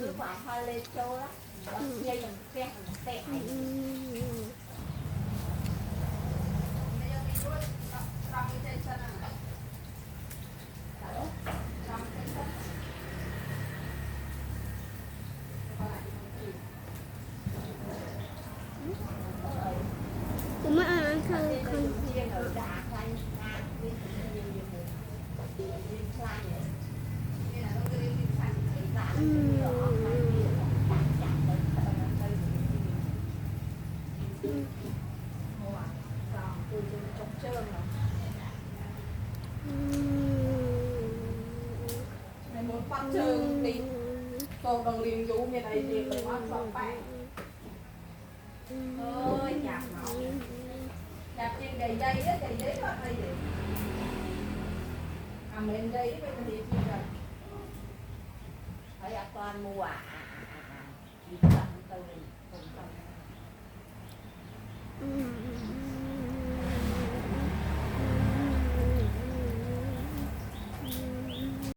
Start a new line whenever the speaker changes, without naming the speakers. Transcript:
cứ quả hoa lên châu lắm dây còn tẹt tẹt
Cuma không
bắt trường đi còn đồng liền dụ như này thì mình ăn vào bạn ơi nhạc máu nhạc trên đầy dây á đầy giấy đó đây vậy mình đây bây giờ thì gì rồi phải toàn mua đi từ